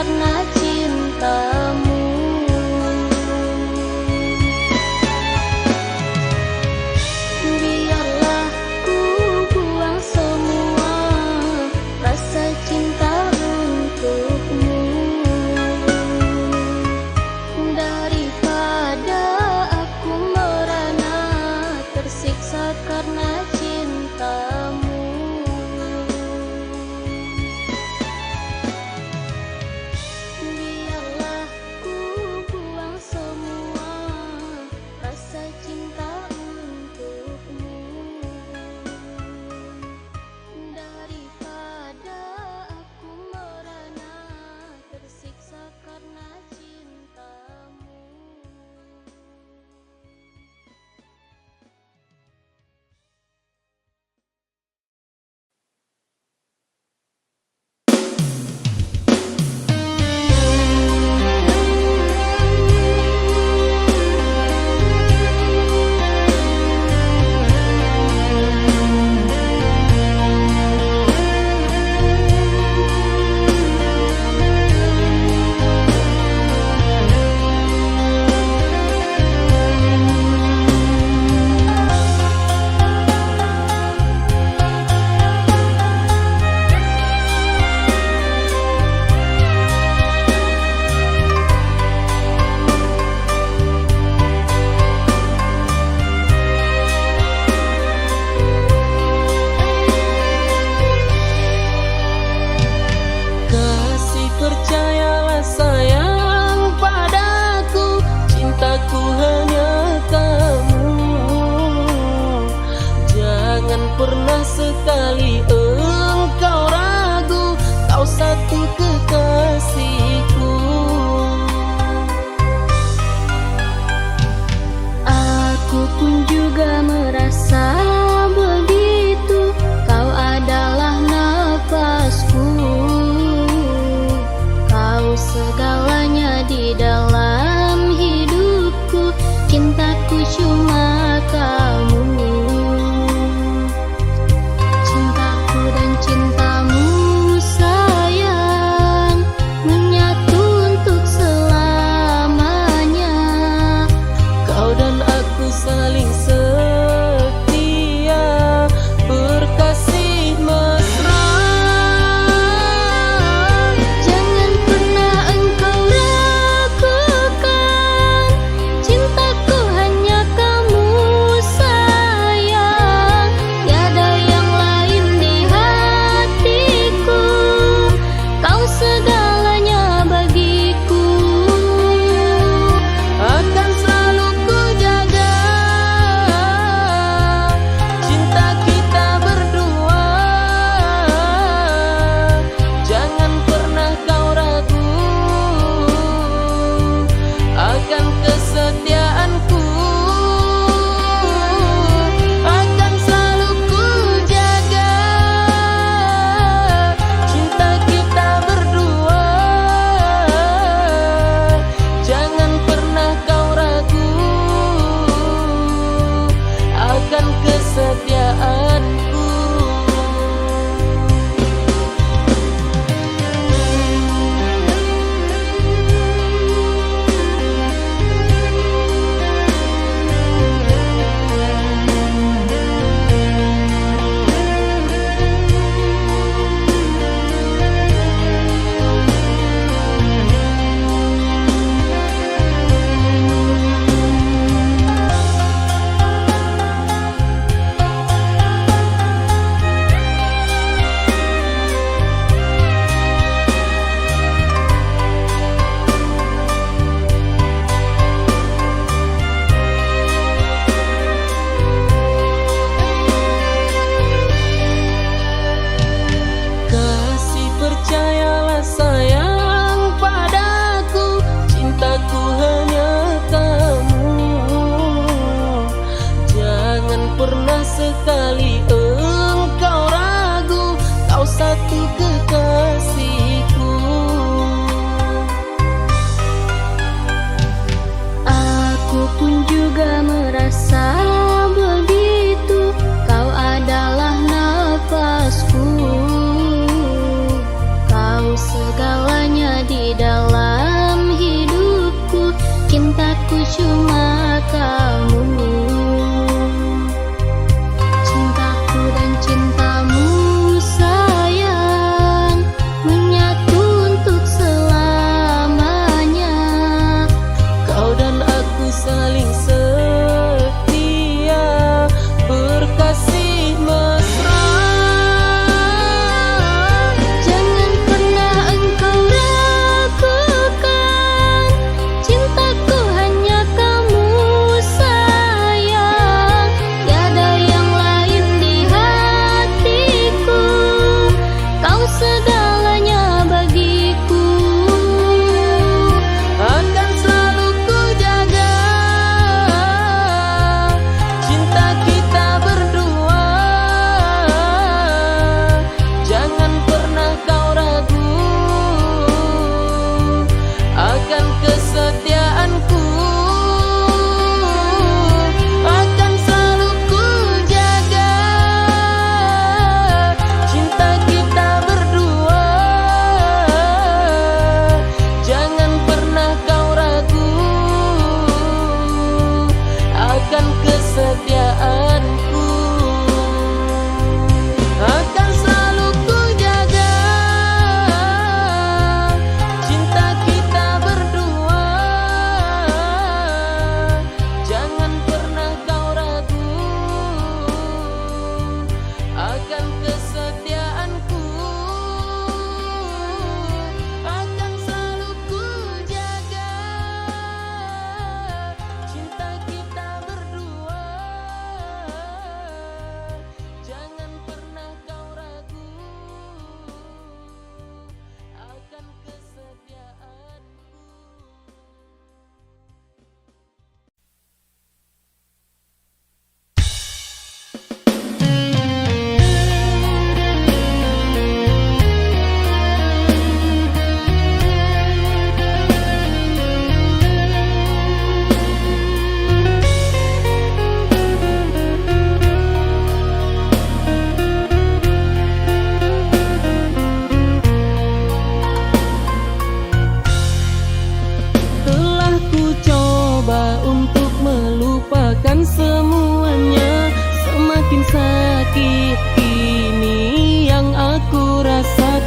karena cintamu. Biarlah ku buang semua rasa cinta untukmu, daripada aku merana tersiksa karena cintamu.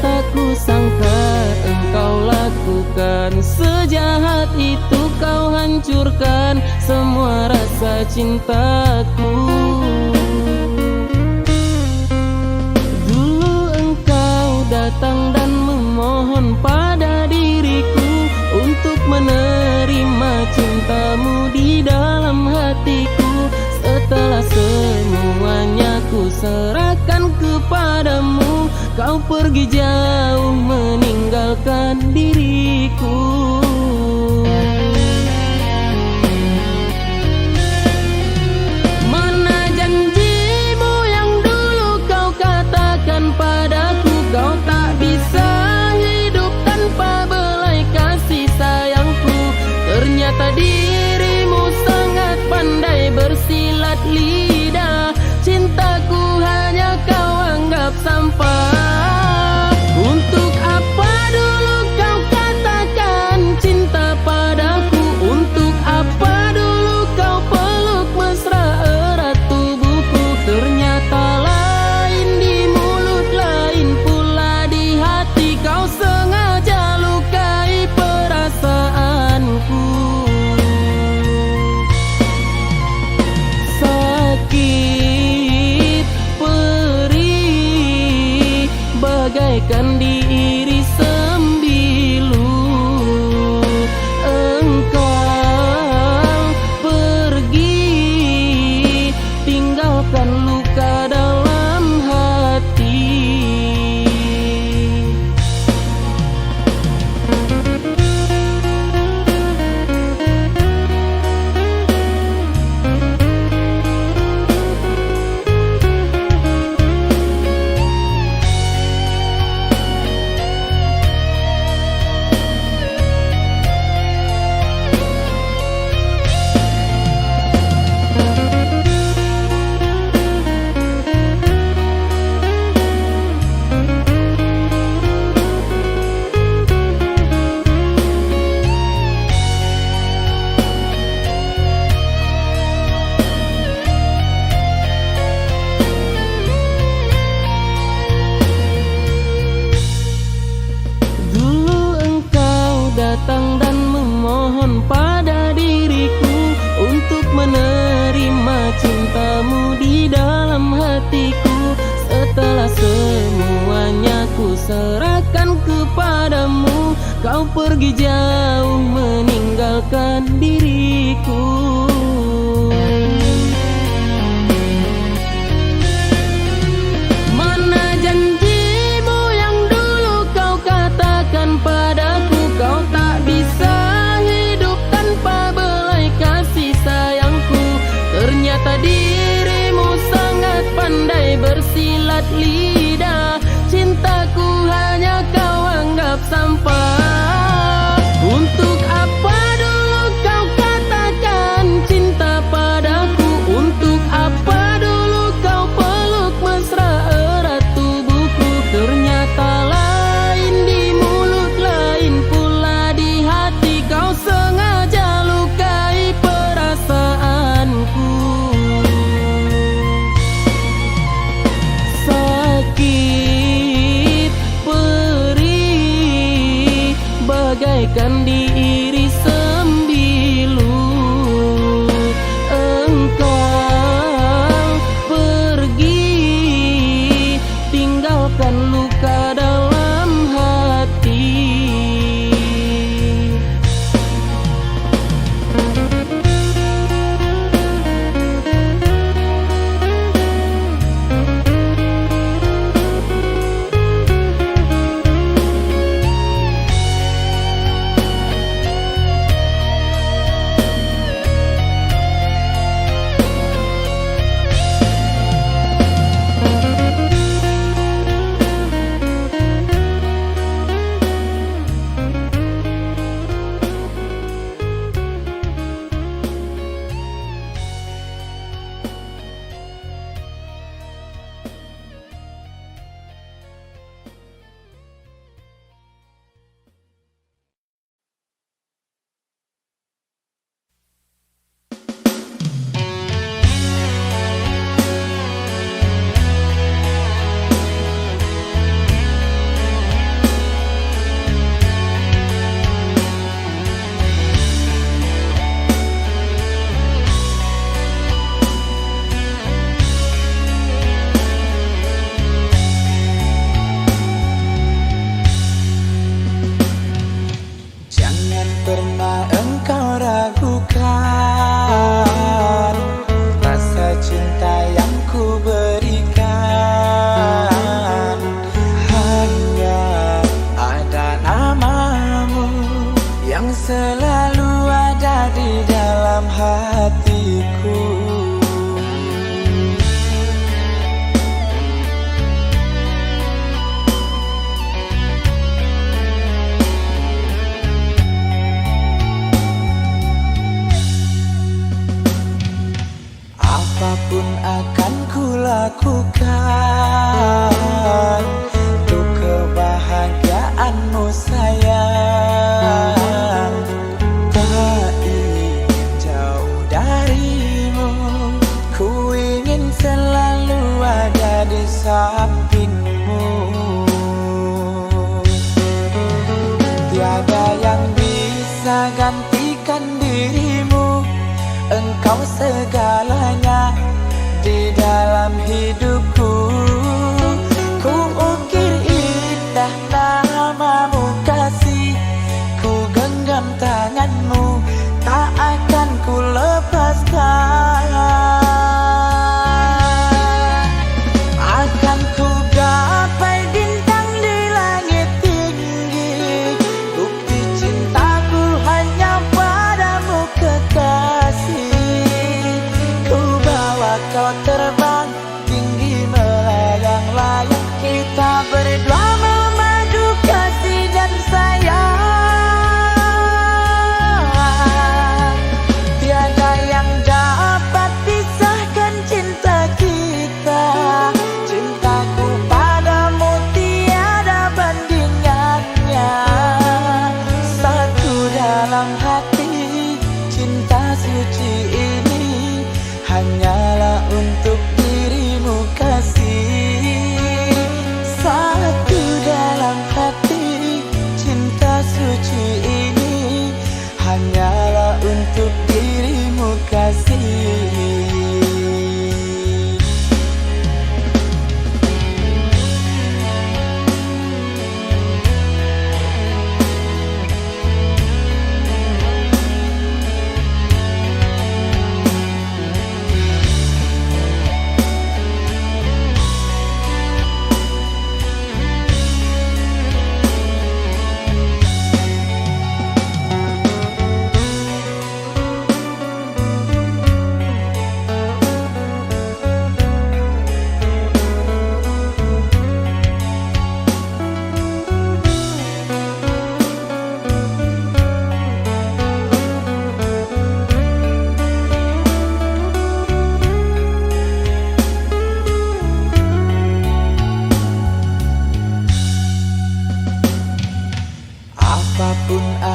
tak kusangka engkau lakukan. Sejahat itu kau hancurkan semua rasa cintaku. Dulu engkau datang dan memohon pada diriku untuk menerima cintamu di dalam hatiku. Setelah semuanya ku serahkan kepadamu, kau pergi jauh meninggalkan diriku. Mana janjimu yang dulu kau katakan padaku, kau tak bisa hidup tanpa belai kasih sayangku. Ternyata dirimu sangat pandai bersilat lidah, cintaku hanya kau anggap sampah. Untuk apa dulu kau katakan cinta padaku? Untuk apa dulu kau peluk mesra erat tubuhku? Ternyata lain di mulut, lain pula di hati. Kau sengaja lukai perasaanku. Sakit perih bagaikan diiris sembilu. Engkau pergi tinggalkan luka dalam hati. Datang dan memohon pada diriku untuk menerima cintamu di dalam hatiku. Setelah semuanya ku serahkan kepadamu, kau pergi jauh meninggalkan diriku. Mana janjimu yang dulu kau katakan padaku, kau tak bisa hidup tanpa belai kasih sayangku. Ternyata dirimu sangat pandai bersilat lidah, cintaku hanya kau anggap sampah. Untuk apa dulu kau katakan cinta padaku? Untuk apa dulu kau peluk mesra erat tubuhku? Ternyata lain di mulut, lain pula di hati. Kau sengaja lukai perasaanku. Sakit perih bagaikan diiris sembilu. Engkau pergi tinggalkan luka dalam hati.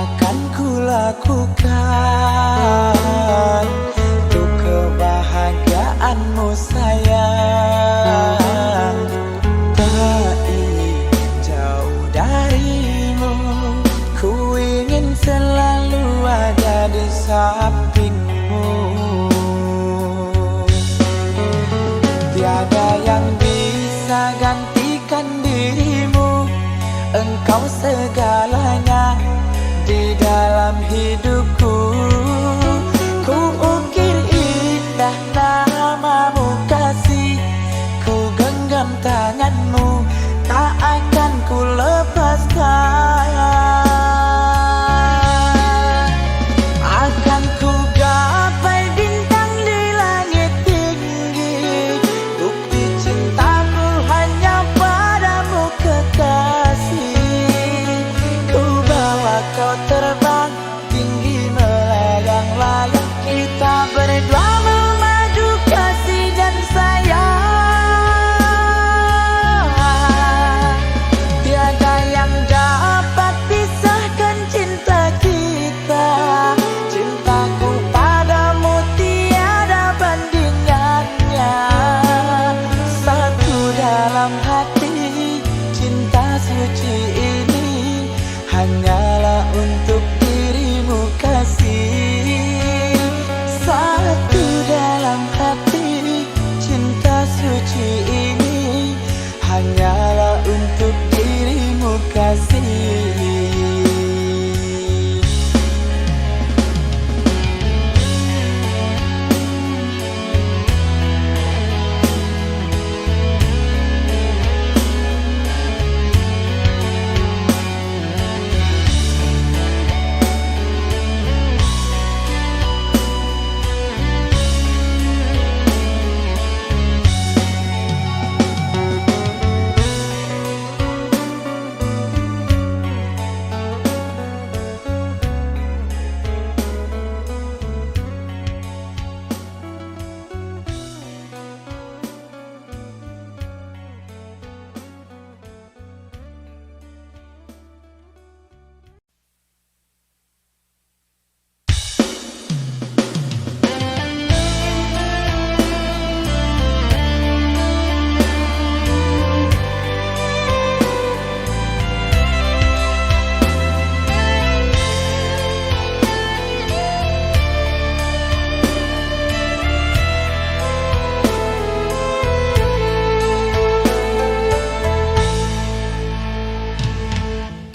akan kulakukan untuk kebahagiaanmu sayang. Tak ingin jauh darimu, ku ingin selalu ada di sampingmu. Tiada yang bisa gantikan dirimu, engkau segalanya di dalam hidupku. Ku ukir indah namamu kasih, ku genggam tanganmu, tak akan ku lepaskan. Akan ku gapai bintang di langit tinggi, bukti cintaku hanya padamu kekasih. Ku bawa kau terbang tinggi melayang-layang, kita berdua memadu kasih dan sayang. Tiada yang dapat pisahkan cinta kita, cintaku padamu tiada bandingannya. Satu dalam hati, cinta suci ini hanyalah untuk dirimu kasih. Satu dalam hati, cinta suci ini hanyalah untuk dirimu kasih.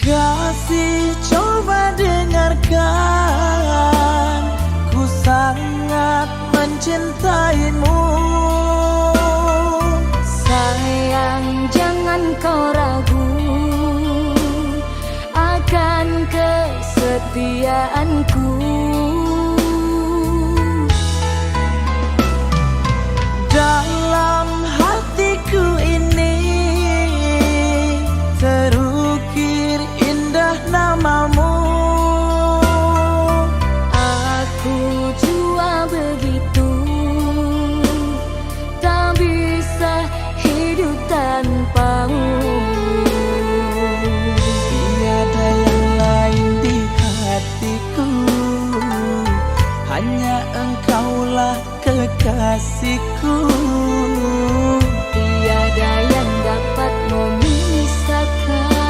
Kasih, coba dengarkan, ku sangat mencintaimu. Sayang, jangan kau ragu akan kesetiaanku. Dalam hatiku ini terukir indah namamu. Aku jua begitu, tak bisa hidup tanpamu. Tiada yang lain di hatiku, hanya engkaulah kekasihku. Tiada yang dapat memisahkan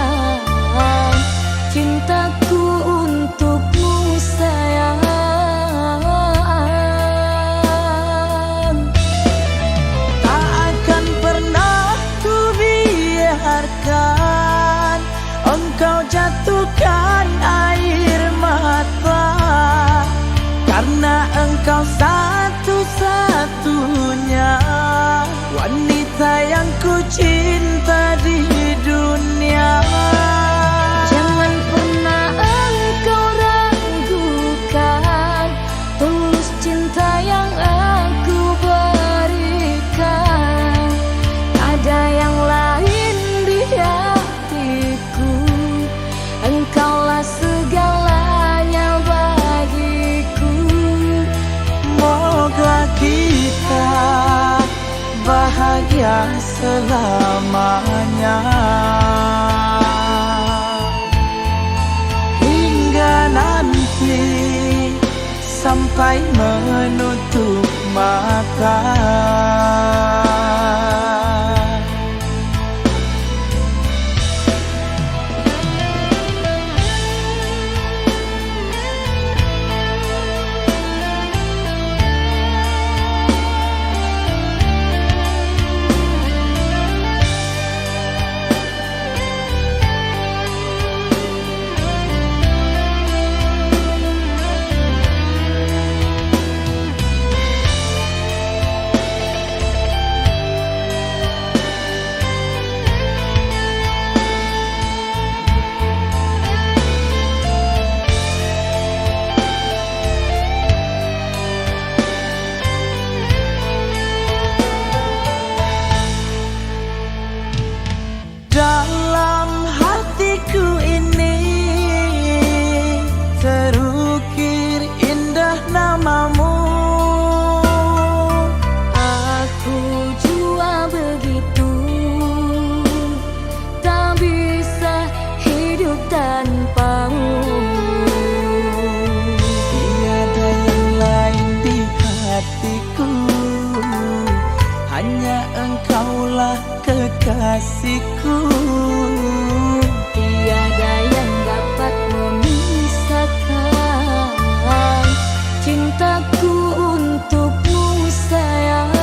cintaku untukmu sayang. Tak akan pernah ku biarkan engkau jatuhkan air mata, karena engkau satu-satunya wanita yang ku cinta di dunia. Jangan pernah engkau ragukan tulus cinta yang aku berikan. Ada yang lain di hatiku, engkaulah segalanya bagiku. Moga kita bahagia selamanya hingga sampai menutup mata. Dalam hatiku ini terukir indah namamu. Aku jua begitu, tak bisa hidup tanpamu. Tiada yang lain di hatiku, hanya engkaulah kekasihku. Tiada yang dapat memisahkan cintaku untukmu sayang.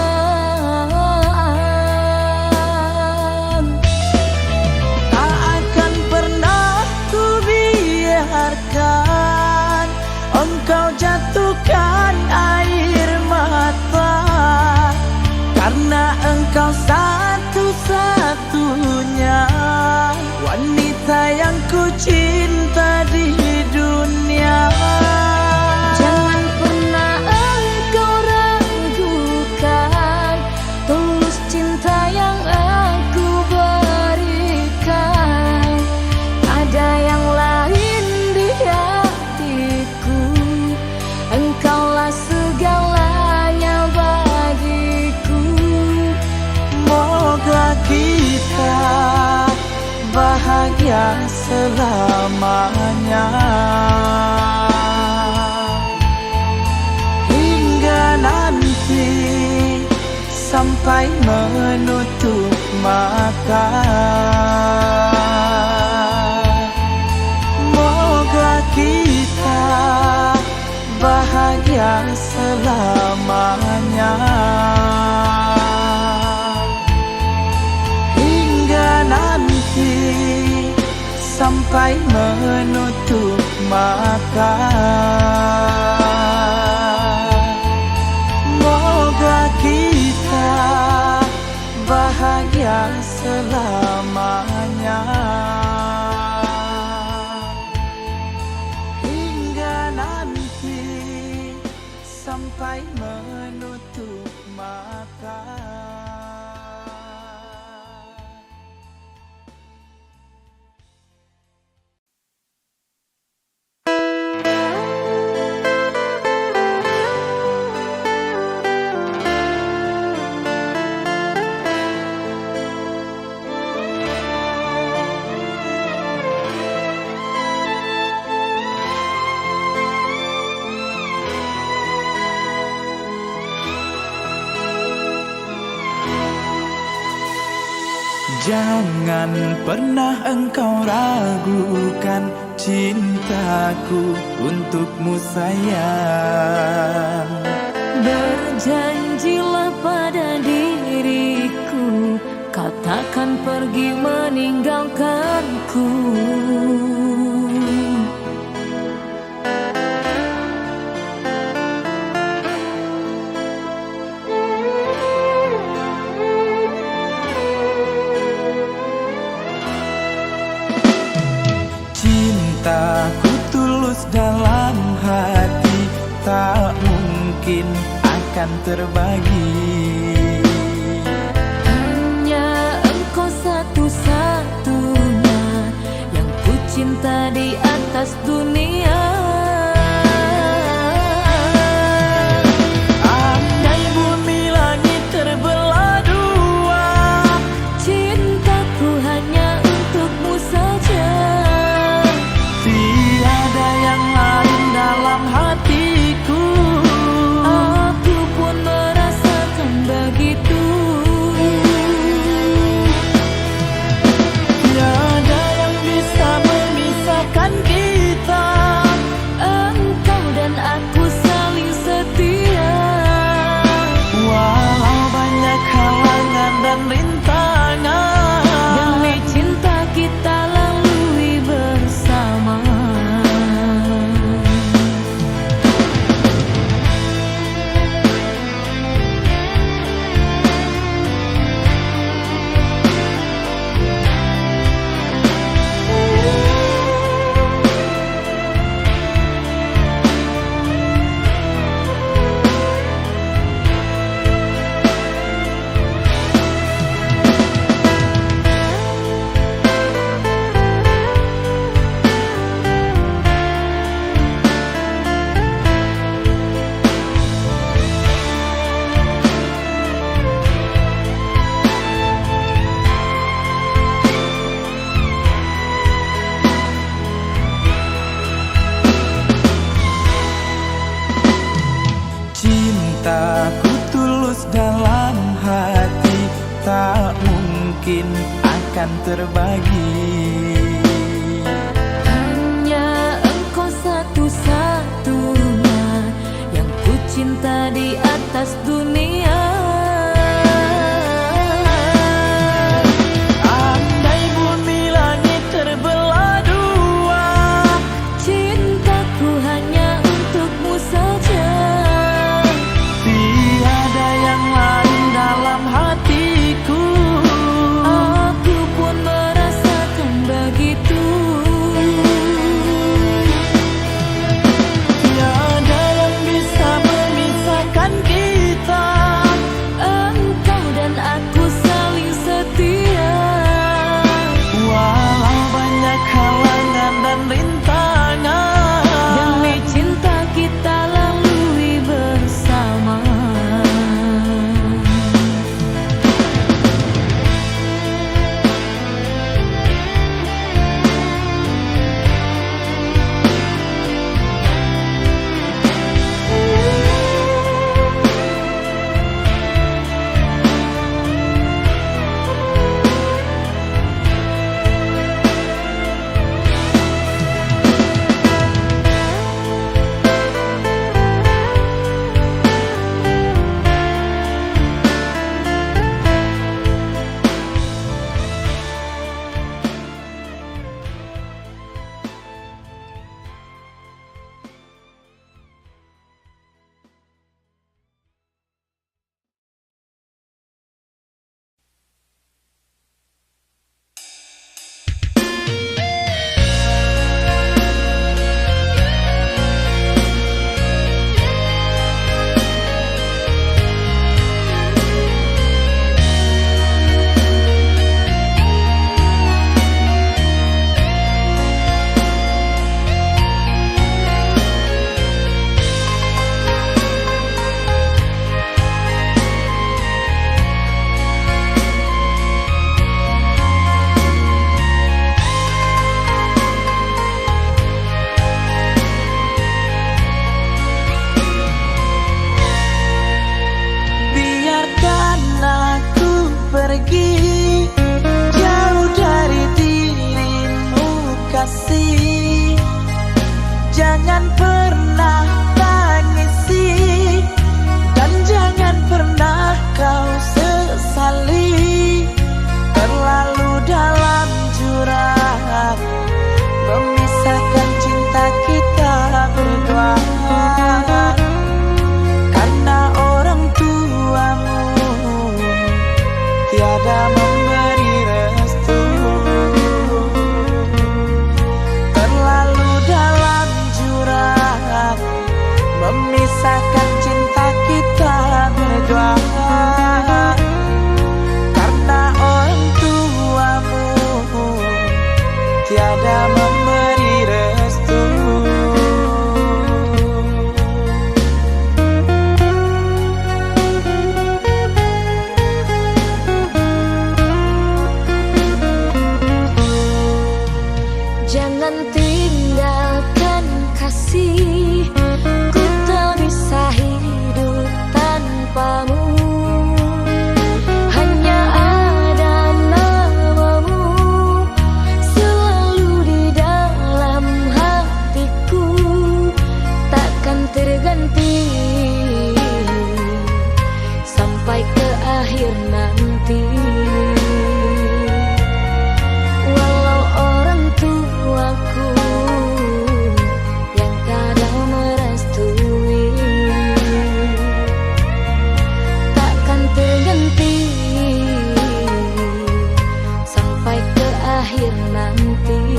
Tak akan pernah ku biarkan engkau jatuhkan air mata, karena engkau satu-satunya wanita yang ku cinta di dunia. Jangan pernah engkau ragukan tulus cinta yang aku berikan. Ada yang lain di hatiku, engkaulah segalanya bagiku. Moga kita bahagia selamanya, hingga nanti sampai menutup mata. Moga kita bahagia selamanya, nanti sampai menutup mata. Moga kita bahagia selamanya, hingga nanti sampai menutup mata. Jangan pernah engkau ragukan cintaku untukmu sayang. Berjanjilah pada diriku, kau takkan pergi meninggalkanku. Cintaku tulus dalam hati, tak mungkin akan terbagi. Hanya engkau satu-satunya yang ku cinta di atas dunia. Andai bumi langit terbelah dua, cintaku hanya untukmu saja. tiada yang lain dalam hatiku, mungkin akan terbagi. Hanya engkau satu-satunya yang ku cinta di atas dunia. Andai bumi langit terbelah dua, Cintaku hanya untukmu saja. tiada yang lain dalam hatiku. Aku pun merasakan begitu. Tiada yang bisa memisahkan kita. Engkau dan aku saling setia. Walau banyak halangan dan rintangan, Demi cinta kita lalui bersama. biarkan aku pergi jauh dari dirimu kasih. Jangan pernah tangisi dan jangan pernah kau sesali. Terlalu dalam jurang memisahkan cinta kita berdua. Karena orang tuamu tiada memberi restu. Terlalu dalam jurang memisahkan cinta kita berdua. Karena orang tuamu tiada memberi restu. Jangan tinggalkan kasih, ku tak bisa hidup tanpamu. Hanya ada namamu selalu di dalam hatiku, takkan terganti sampai ke akhir nanti. Walau orang tuaku yang kadang merestui, takkan terganti sampai ke akhir nanti.